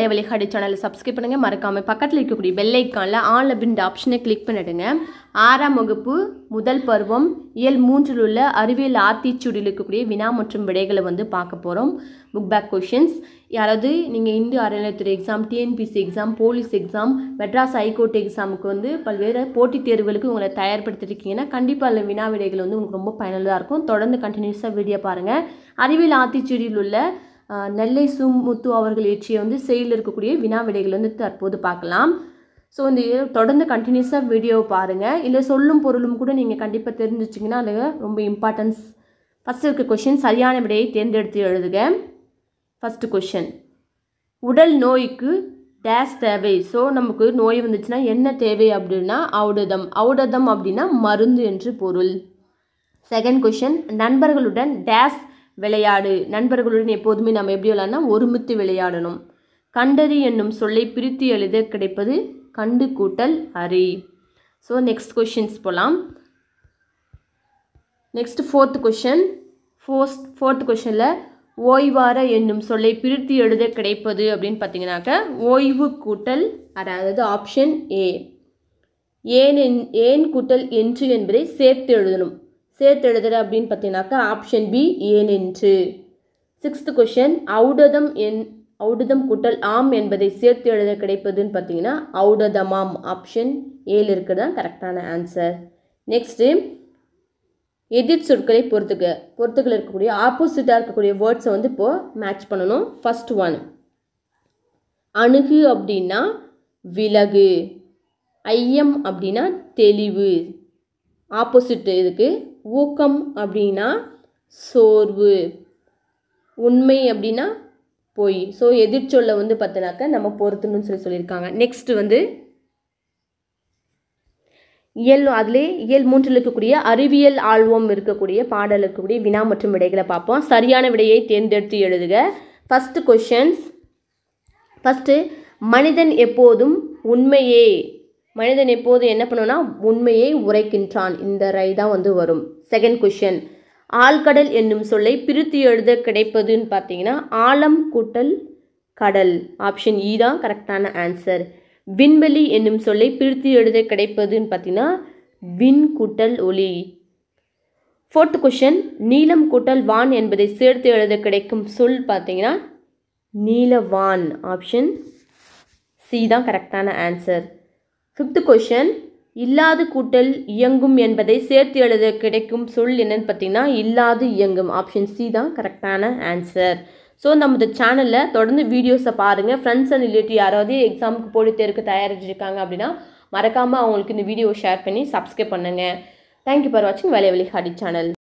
வலைவலிகாடி சேனலை சப்ஸ்கிரைப் பண்ணுங்கள். மறக்காமல் பக்கத்தில் இருக்கக்கூடிய பெல் ஐக்கானில் ஆல் அப்படின்ற ஆப்ஷனை கிளிக் பண்ணிடுங்க. 6ஆம் வகுப்பு முதல் பருவம் இயல் 3இல் உள்ள அறிவியல் ஆத்திச்சூடியில் இருக்கக்கூடிய வினா மற்றும் விடைகளை பார்க்க போகிறோம். Book back questions. யாராவது நீங்கள் இந்து அறநிலையத்துறை exam, TNPSC exam, police exam, Madras high court எக்ஸாமுக்கு பல்வேறு போட்டித் தேர்வுகளுக்கு உங்களை தயார்படுத்திருக்கீங்கன்னா கண்டிப்பாக அதில் வினா விடைகள் உங்களுக்கு ரொம்ப பயனுள்ளதாக இருக்கும். தொடர்ந்து கண்டினியூஸாக வீடியோ பாருங்கள். அறிவியல் ஆத்திச்சூடியில் உள்ள நெல்லை சுமுத்து அவர்கள் இயற்றிய செயலில் இருக்கக்கூடிய வினா விடைகள் தற்போது பார்க்கலாம். ஸோ தொடர்ந்து கண்டினியூஸாக வீடியோவை பாருங்கள். இல்லை சொல்லும் பொருளும் கூட நீங்கள் கண்டிப்பாக தெரிஞ்சிச்சிங்கன்னா அது ரொம்ப இம்பார்ட்டன்ஸ். ஃபஸ்ட்டு இருக்க கொஷின் சரியான விடையை தேர்ந்தெடுத்து எழுதுக. ஃபஸ்ட்டு கொஷின், உடல் நோய்க்கு டேஸ் தேவை. ஸோ நமக்கு நோய் வந்துச்சுன்னா என்ன தேவை அப்படின்னா ஔடதம். ஔடதம் அப்படின்னா மருந்து என்று பொருள். செகண்ட் கொஷின், நண்பர்களுடன் டேஸ் விளையாடு. நண்பர்களுடன் எப்போதுமே நம்ம எப்படி விளையாடனா ஒருமித்து விளையாடணும். கண்டறி என்னும் சொல்லை பிரித்து எழுத கிடைப்பது கண்டு கூட்டல் அறி. ஸோ நெக்ஸ்ட் கொஷின்ஸ் போகலாம். Next fourth question. ஃபோர்த் கொஷனில் ஓய்வார என்னும் சொல்லை பிரித்து எழுத கிடைப்பது அப்படின்னு பார்த்தீங்கன்னாக்க ஓய்வு கூட்டல் அதாவது ஆப்ஷன் ஏ. ஏன் கூட்டல் என்று என்பதை சேர்த்து எழுதணும். சேர்த்து எழுதுற அப்படின்னு பார்த்தீங்கன்னாக்கா ஆப்ஷன் பி ஏனென்று. சிக்ஸ்த் கொஷின், ஔடதம் கூட்டல் ஆம் என்பதை சேர்த்து எழுத கிடைப்பதுன்னு பார்த்தீங்கன்னா ஔடதமாம். ஆப்ஷன் ஏல இருக்கிறது கரெக்டான ஆன்சர். நெக்ஸ்ட்டு எதிர் சொற்களை பொறுத்துக்கள் இருக்கக்கூடிய ஆப்போசிட்டாக இருக்கக்கூடிய வேர்ட்ஸை இப்போது மேட்ச் பண்ணணும். ஃபர்ஸ்ட் ஒன், அணுகு அப்படின்னா விலகு, ஐயம் அப்படின்னா தெளிவு. ஆப்போசிட் இதுக்கு ஊக்கம் அப்படின்னா சோர்வு, உண்மை அப்படின்னா பொய். ஸோ எதிர்ச்சொல்லை பார்த்தினாக்க நம்ம பொறுத்துன்னு சொல்லியிருக்காங்க. நெக்ஸ்ட் அதிலே இயல் 3இல் இருக்கக்கூடிய அறிவியல் ஆழ்வம் இருக்கக்கூடிய பாடல் இருக்கக்கூடிய வினா மற்றும் விடைகளை பார்ப்போம். சரியான விடையை தேர்ந்தெடுத்து எழுதுக. First questions. ஃபஸ்ட்டு, மனிதன் எப்போதும் மனிதன் எப்போது என்ன பண்ணுன்னா உண்மையை உரைக்கின்றான். இந்த ரை தான் வரும். செகண்ட் கொஷின், ஆழ்கடல் என்னும் சொல்லை பிரித்து எழுத கிடைப்பதுன்னு பார்த்தீங்கன்னா ஆழம் கூட்டல் கடல். ஆப்ஷன் இ தான் கரெக்டான ஆன்சர். விண்வெளி என்னும் சொல்லை பிரித்து எழுத கிடைப்பதுன்னு பார்த்தீங்கன்னா விண் கூட்டல் ஒளி. ஃபோர்த் கொஷின், நீலம் கூட்டல் வான் என்பதை சேர்த்து எழுத கிடைக்கும் சொல் பார்த்தீங்கன்னா நீலவான். ஆப்ஷன் சி தான் கரெக்டான ஆன்சர். ஃபிஃப்த் கொஷின், இல்லாது கூட்டல் இயங்கும் என்பதை சேர்த்து எழுத கிடைக்கும் சொல் என்னன்னு பார்த்தீங்கன்னா இல்லாது இயங்கும். ஆப்ஷன் சி தான் கரெக்டான ஆன்சர். ஸோ நம்ம இந்த சேனலில் தொடர்ந்து வீடியோஸை பாருங்கள். ஃப்ரெண்ட்ஸ் அண்ட் ரிலேட்டிவ் யாராவது எக்ஸாமுக்கு போட்டித் தேர்வுக்கு தயாரிச்சிருக்காங்க அப்படின்னா மறக்காமல் அவங்களுக்கு இந்த வீடியோ ஷேர் பண்ணி சப்ஸ்கிரைப் பண்ணுங்கள். தேங்க்யூ ஃபார் வாட்சிங் வலைவலிகாடி சேனல்.